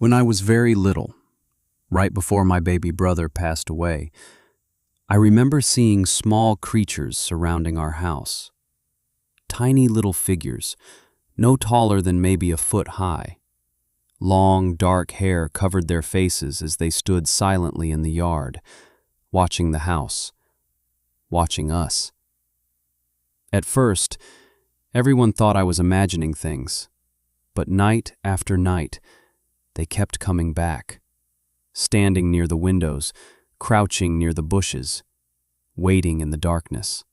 When I was very little, right before my baby brother passed away, I remember seeing small creatures surrounding our house. Tiny little figures, no taller than maybe a foot high. Long, dark hair covered their faces as they stood silently in the yard, watching the house, watching us. At first, everyone thought I was imagining things, but night after night, they kept coming back, standing near the windows, crouching near the bushes, waiting in the darkness.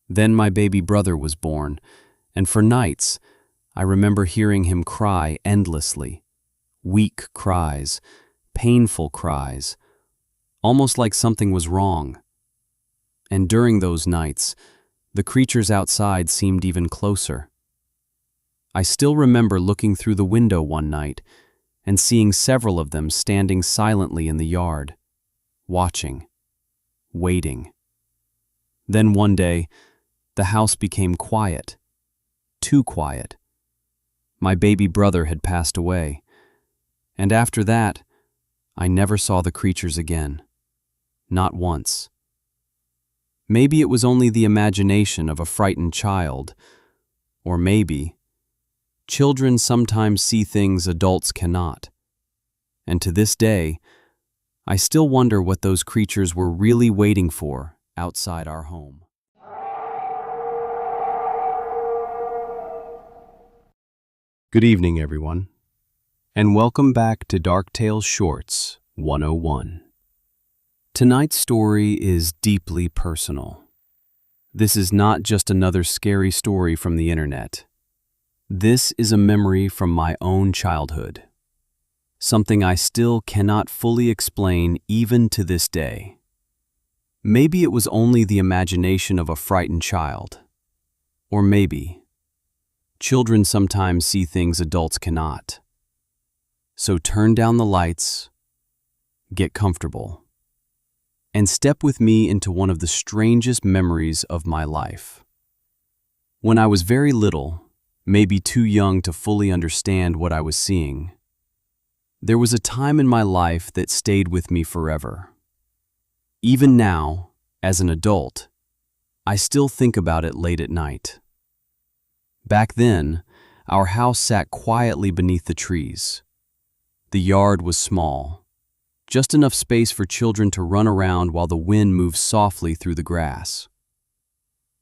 Then my baby brother was born, and for nights, I remember hearing him cry endlessly, weak cries, painful cries, almost like something was wrong. And during those nights, the creatures outside seemed even closer. I still remember looking through the window one night and seeing several of them standing silently in the yard, watching, waiting. Then one day, the house became quiet, too quiet. My baby brother had passed away, and after that, I never saw the creatures again, not once. Maybe it was only the imagination of a frightened child, or maybe children sometimes see things adults cannot. And to this day, I still wonder what those creatures were really waiting for outside our home. Good evening, everyone, and welcome back to Dark Tales Shorts 101. Tonight's story is deeply personal. This is not just another scary story from the internet. This is a memory from my own childhood, something I still cannot fully explain even to this day. Maybe it was only the imagination of a frightened child, or maybe children sometimes see things adults cannot. So turn down the lights, get comfortable, and step with me into one of the strangest memories of my life. When I was very little, maybe too young to fully understand what I was seeing, there was a time in my life that stayed with me forever. Even now, as an adult, I still think about it late at night. Back then, our house sat quietly beneath the trees. The yard was small, just enough space for children to run around while the wind moved softly through the grass.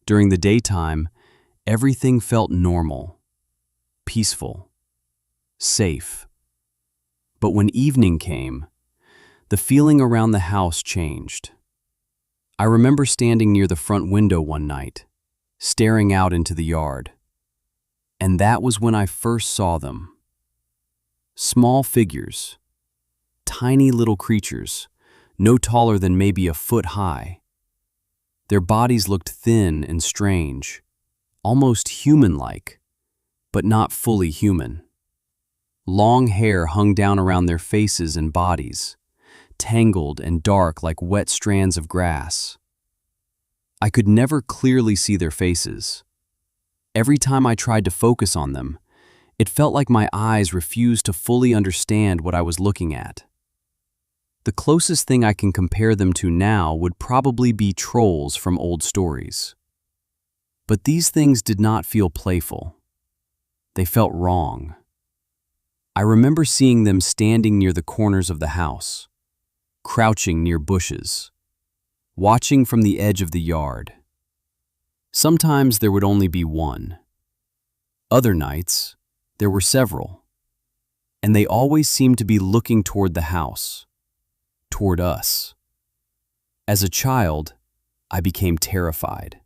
During the daytime, everything felt normal, peaceful, safe. But when evening came, the feeling around the house changed. I remember standing near the front window one night, staring out into the yard. And that was when I first saw them. Small figures, tiny little creatures, no taller than maybe a foot high. Their bodies looked thin and strange, almost human-like, but not fully human. Long hair hung down around their faces and bodies, tangled and dark like wet strands of grass. I could never clearly see their faces. Every time I tried to focus on them, it felt like my eyes refused to fully understand what I was looking at. The closest thing I can compare them to now would probably be trolls from old stories. But these things did not feel playful. They felt wrong. I remember seeing them standing near the corners of the house, crouching near bushes, watching from the edge of the yard. Sometimes there would only be one. Other nights, there were several, and they always seemed to be looking toward the house, toward us. As a child, I became terrified.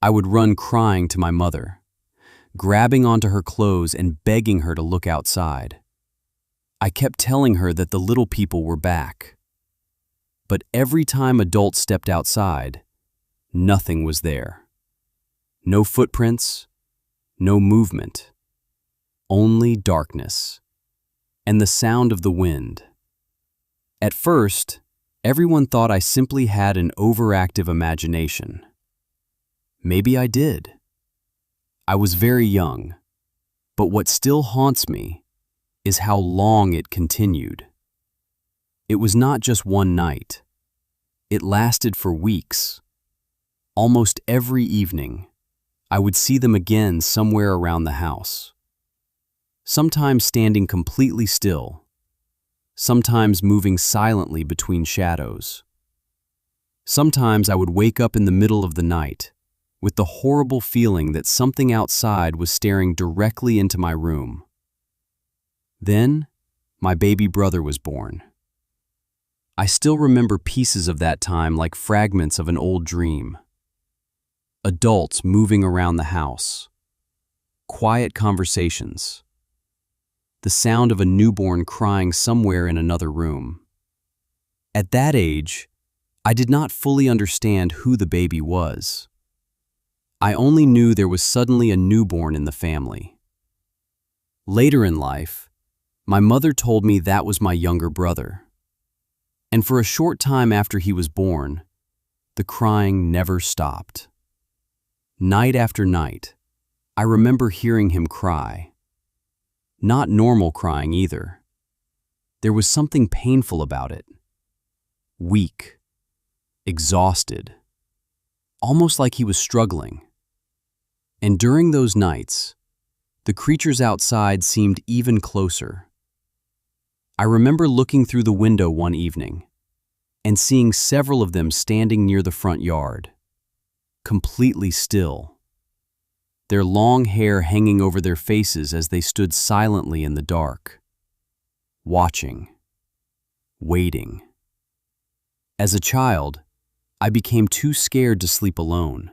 I would run crying to my mother, grabbing onto her clothes and begging her to look outside. I kept telling her that the little people were back. But every time adults stepped outside, nothing was there. No footprints, no movement, only darkness, and the sound of the wind. At first, everyone thought I simply had an overactive imagination. Maybe I did. I was very young, but what still haunts me is how long it continued. It was not just one night. It lasted for weeks. Almost every evening, I would see them again somewhere around the house. Sometimes standing completely still, sometimes moving silently between shadows. Sometimes I would wake up in the middle of the night with the horrible feeling that something outside was staring directly into my room. Then, my baby brother was born. I still remember pieces of that time like fragments of an old dream. Adults moving around the house, quiet conversations, the sound of a newborn crying somewhere in another room. At that age, I did not fully understand who the baby was. I only knew there was suddenly a newborn in the family. Later in life, my mother told me that was my younger brother. And for a short time after he was born, the crying never stopped. Night after night, I remember hearing him cry. Not normal crying either. There was something painful about it. Weak, exhausted, almost like he was struggling. And during those nights, the creatures outside seemed even closer. I remember looking through the window one evening and seeing several of them standing near the front yard, completely still, their long hair hanging over their faces as they stood silently in the dark, watching, waiting. As a child, I became too scared to sleep alone.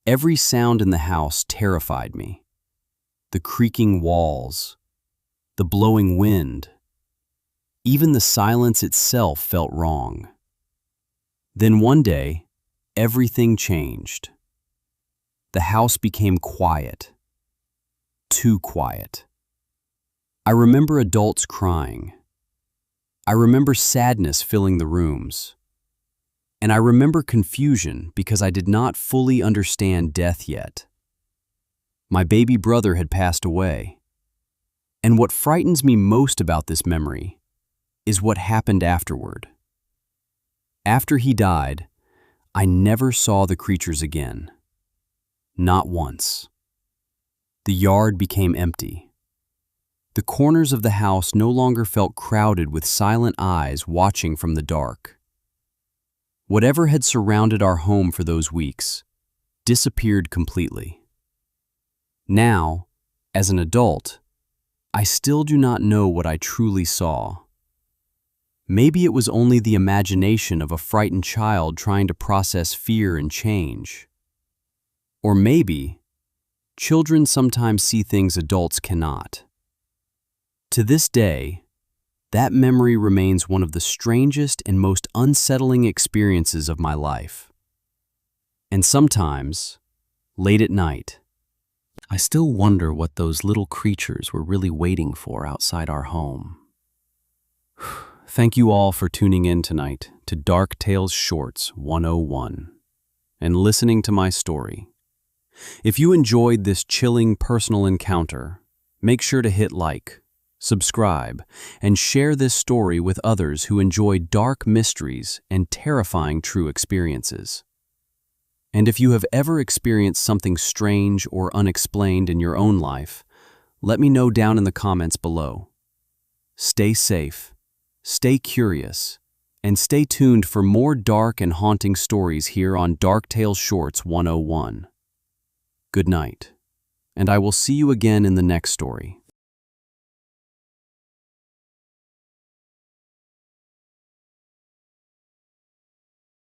Every sound in the house terrified me. The creaking walls, the blowing wind, even the silence itself felt wrong. Then one day, everything changed. The house became quiet, too quiet. I remember adults crying. I remember sadness filling the rooms. And I remember confusion because I did not fully understand death yet. My baby brother had passed away. And what frightens me most about this memory is what happened afterward. After he died, I never saw the creatures again. Not once. The yard became empty. The corners of the house no longer felt crowded with silent eyes watching from the dark. Whatever had surrounded our home for those weeks disappeared completely. Now, as an adult, I still do not know what I truly saw. Maybe it was only the imagination of a frightened child trying to process fear and change. Or maybe, children sometimes see things adults cannot. To this day, that memory remains one of the strangest and most unsettling experiences of my life. And sometimes, late at night, I still wonder what those little creatures were really waiting for outside our home. Thank you all for tuning in tonight to Dark Tales Shorts 101 and listening to my story. If you enjoyed this chilling personal encounter, make sure to hit like, subscribe, and share this story with others who enjoy dark mysteries and terrifying true experiences. And if you have ever experienced something strange or unexplained in your own life, let me know down in the comments below. Stay safe, stay curious, and stay tuned for more dark and haunting stories here on Dark Tales Shorts 101. Good night, and I will see you again in the next story.